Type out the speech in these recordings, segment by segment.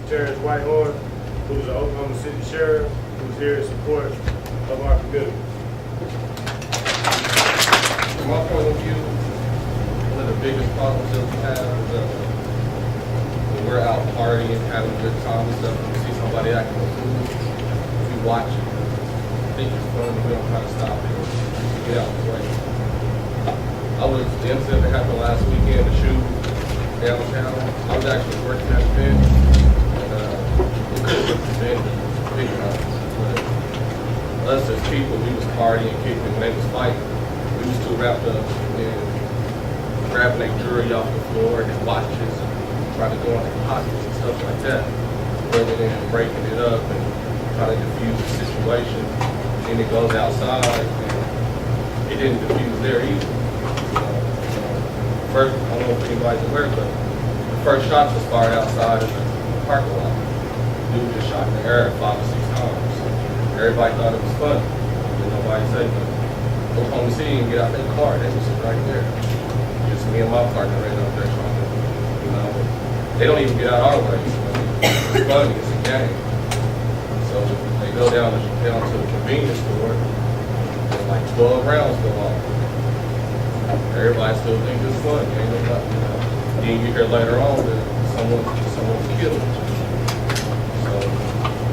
Terrence Whitehorn, who's the Oklahoma City Sheriff, who's here in support of our community. From my point of view, one of the biggest problems that we have is when we're out partying, having a good time and stuff, and we see somebody acting a fool, we watch it. Think it's fun, we don't try to stop it or get out of the way. The incident that happened last weekend, the shoot downtown, I was actually working at the event, and it could have been prevented big time. But us as people, we was partying, kicking, when they was fighting, we was too wrapped up in grabbing their jewelry off the floor and their watches and trying to go in their pockets and stuff like that, rather than breaking it up and trying to diffuse the situation. And it goes outside, and it didn't diffuse there either. First, I don't know if anybody's aware, but the first shots was fired outside in the parking lot. Dude just shot in the air 5 or 6 times. Everybody thought it was funny. Didn't nobody say nothing. Oklahoma City and get out their car. They was right there. Just me and my partner right up there trying to, they don't even get out our way. It's funny. It's a game. So they go down to the convenience store, and like 12 rounds go off. Everybody still thinks it's fun. Ain't nobody, Then you hear later on that someone's killed. So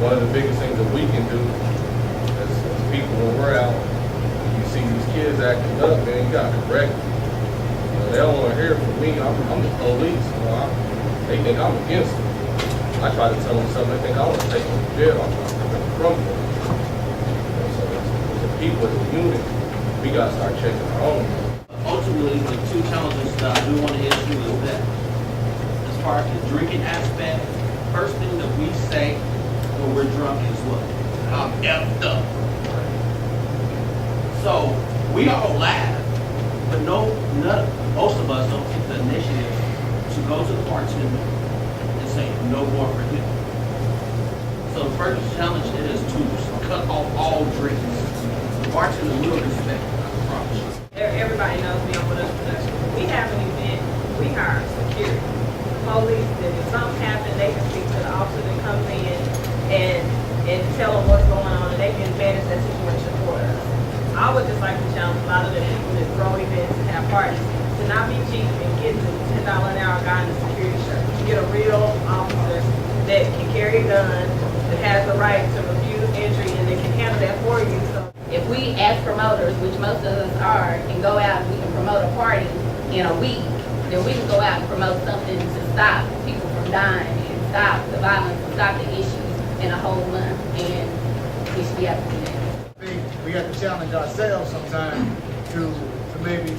one of the biggest things that we can do as people when we're out, when you see these kids acting up, man, you gotta correct them. They don't want to hear from me. I'm the police. They think I'm against them. I try to tell them something. They think I want to take them to jail. I'm trying to take them from them. So as a people, as a unit, we gotta start checking our own. Ultimately, the two challenges that I do want to issue is that as far as the drinking aspect, first thing that we say when we're drunk is what? I'm effed up. So we all laugh, but most of us don't take the initiative to go to the bartender and say no more for him. So the first challenge is to cut off all drinks. The bartender will respect it, I promise you. Everybody knows me on Production Production. We have an event, we hire security. Police, that if something happens, they can speak to the officer that comes in and tell them what's going on, and they can manage that situation for us. I would just like to challenge a lot of the people that throw events and have parties to not be cheap and get the $10 an hour guy in the security shirt. Get a real officer that can carry a gun, that has the right to refuse entry, and that can handle that for you. So if we as promoters, which most of us are, can go out and we can promote a party in a week, then we can go out and promote something to stop people from dying and stop the violence and stop the issues in a whole month, and we should be able to do that. I think we have to challenge ourselves sometimes to maybe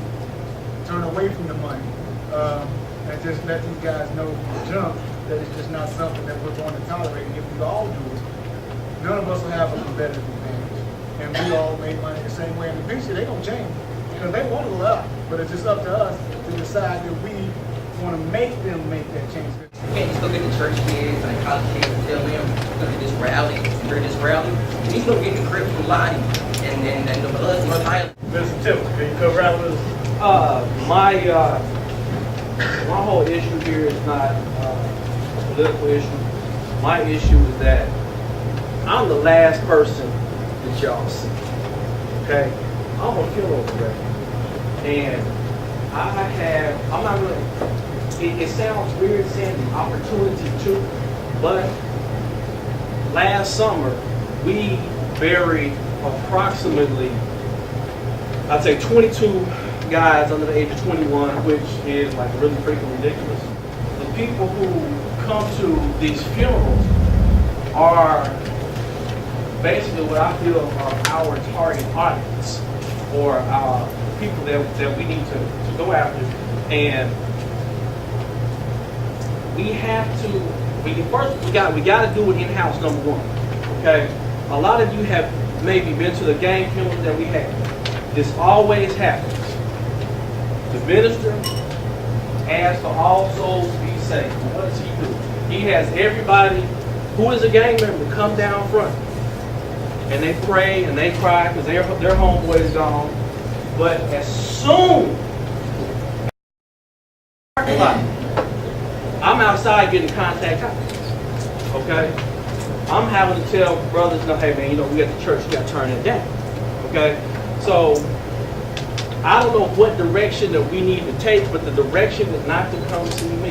turn away from the money and just let these guys know from the jump that it's just not something that we're going to tolerate. If we all do it, none of us will have a competitive advantage. And we all make money the same way. And eventually they don't change because they want to go up. But it's just up to us to decide that we want to make them make that change. You can't just look at the church kids and college kids and tell them, look at this rally, hear this rally. You need to go get the Crips and Lottie and the Bloods and Rhode Mr. Timber, can you come around with us? My whole issue here is not a political issue. My issue is that I'm the last person that y'all see. Okay? I'm a funeral director. And I'm not really, it sounds weird saying the opportunity to, but last summer we buried approximately, I'd say 22 guys under the age of 21, which is like really freaking ridiculous. The people who come to these funerals are basically what I feel are our target audience, or our people that we need to go after. And we have to, first we got to do it in-house, number one. Okay? A lot of you have maybe been to the gang funerals that we have. This always happens. The minister asks for all souls to be saved. What does he do? He has everybody who is a gang member come down front. And they pray and they cry because their homeboy is gone. But as soon as I'm outside getting contact, okay? I'm having to tell brothers, no, hey man, you know, we at the church, you gotta turn it down, okay? So, I don't know what direction that we need to take, but the direction is not to come see me.